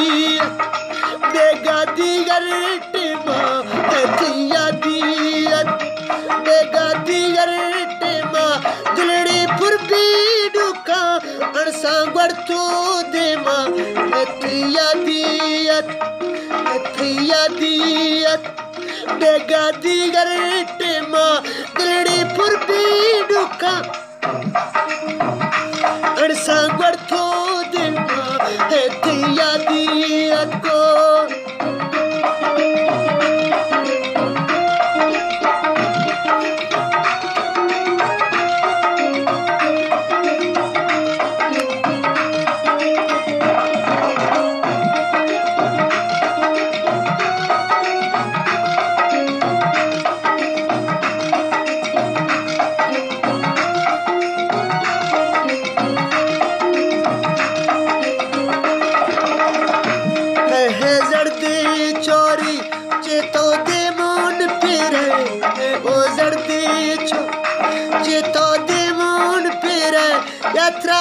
बेगा दीगर टेमा थिया दियत बेगा दीगर टेमा दिलड़ी फुरबी दुका अणसा गड़तो देमा थिया दियत बेगा दीगर टेमा दिलड़ी फुरबी दुका अणसा गड़तो देमा थिया दियत को चोरी चेतो दे मून फिरे ओ जर्दी चेतो दे मून फिरे यात्रा